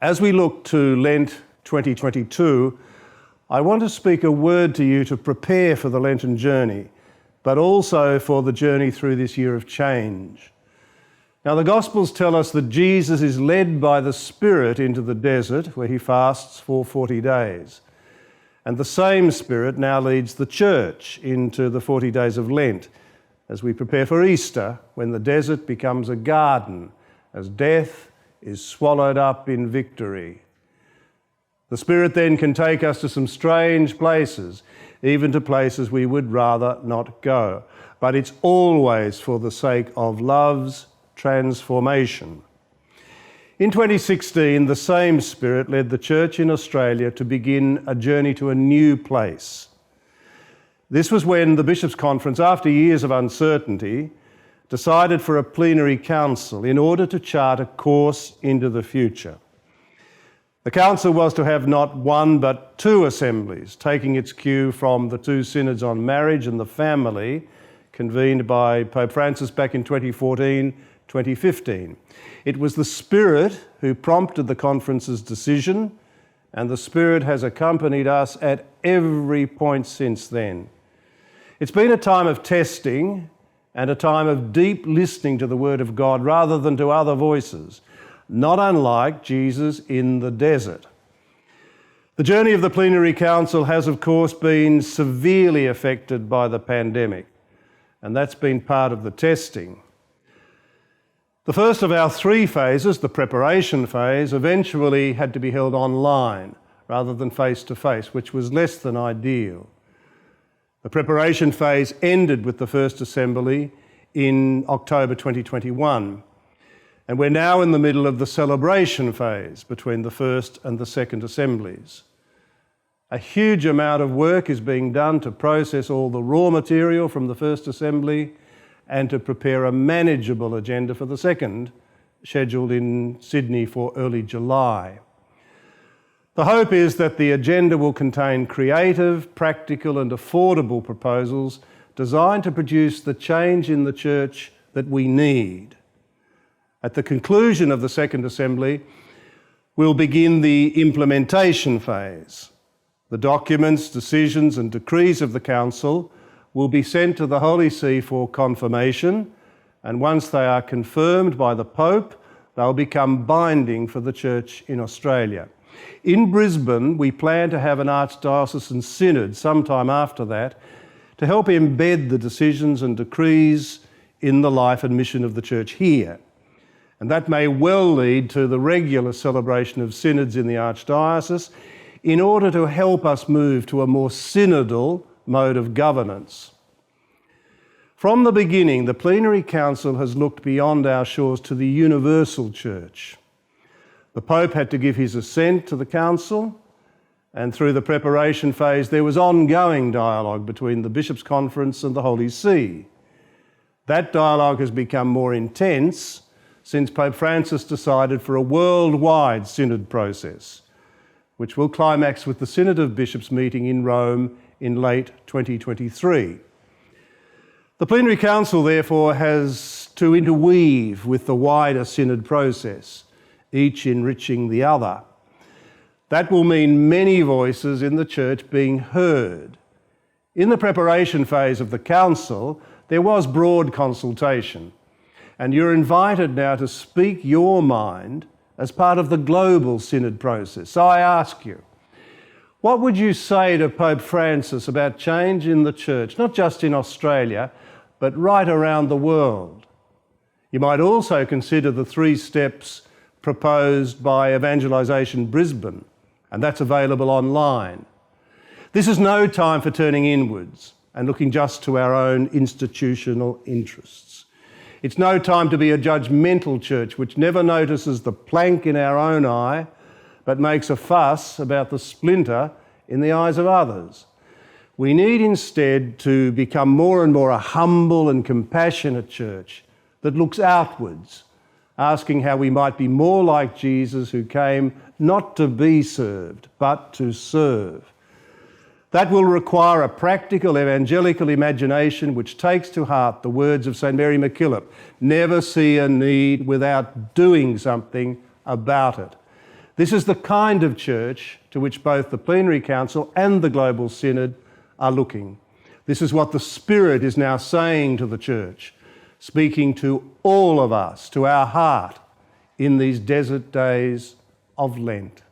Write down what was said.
As we look to Lent 2022, I want to speak a word to you to prepare for the Lenten journey, but also for the journey through this year of change. Now, the Gospels tell us that Jesus is led by the Spirit into the desert, where he fasts for 40 days. And the same Spirit now leads the church into the 40 days of Lent, as we prepare for Easter, when the desert becomes a garden, as death is swallowed up in victory. The Spirit then can take us to some strange places, even to places we would rather not go. But it's always for the sake of love's transformation. In 2016, the same Spirit led the church in Australia to begin a journey to a new place. This was when the Bishops' Conference, after years of uncertainty, decided for a plenary council in order to chart a course into the future. The council was to have not one but two assemblies, taking its cue from the two synods on marriage and the family convened by Pope Francis back in 2014-2015. It was the Spirit who prompted the conference's decision, and the Spirit has accompanied us at every point since then. It's been a time of testing and a time of deep listening to the Word of God rather than to other voices, not unlike Jesus in the desert. The journey of the Plenary Council has, of course, been severely affected by the pandemic, and that's been part of the testing. The first of our three phases, the preparation phase, eventually had to be held online rather than face-to-face, which was less than ideal. The preparation phase ended with the first assembly in October 2021, and we're now in the middle of the celebration phase between the first and the second assemblies. A huge amount of work is being done to process all the raw material from the first assembly and to prepare a manageable agenda for the second, scheduled in Sydney for early July. The hope is that the agenda will contain creative, practical and affordable proposals designed to produce the change in the church that we need. At the conclusion of the second assembly, we'll begin the implementation phase. The documents, decisions and decrees of the Council will be sent to the Holy See for confirmation, and once they are confirmed by the Pope, they'll become binding for the Church in Australia. In Brisbane, we plan to have an Archdiocesan Synod sometime after that to help embed the decisions and decrees in the life and mission of the Church here. And that may well lead to the regular celebration of synods in the Archdiocese in order to help us move to a more synodal mode of governance. From the beginning, the Plenary Council has looked beyond our shores to the universal Church. The Pope had to give his assent to the Council, and through the preparation phase there was ongoing dialogue between the Bishops' Conference and the Holy See. That dialogue has become more intense since Pope Francis decided for a worldwide synod process, which will climax with the Synod of Bishops meeting in Rome in late 2023. The Plenary Council, therefore, has to interweave with the wider synod process, each enriching the other. That will mean many voices in the Church being heard. In the preparation phase of the Council, there was broad consultation, and you're invited now to speak your mind as part of the global synod process. So I ask you, what would you say to Pope Francis about change in the Church, not just in Australia, but right around the world? You might also consider the 3 steps proposed by Evangelisation Brisbane, and that's available online. This is no time for turning inwards and looking just to our own institutional interests. It's no time to be a judgmental church which never notices the plank in our own eye, but makes a fuss about the splinter in the eyes of others. We need instead to become more and more a humble and compassionate church that looks outwards, asking how we might be more like Jesus, who came not to be served, but to serve. That will require a practical evangelical imagination which takes to heart the words of St. Mary MacKillop, never see a need without doing something about it. This is the kind of church to which both the Plenary Council and the Global Synod are looking. This is what the Spirit is now saying to the church, speaking to all of us, to our heart, in these desert days of Lent.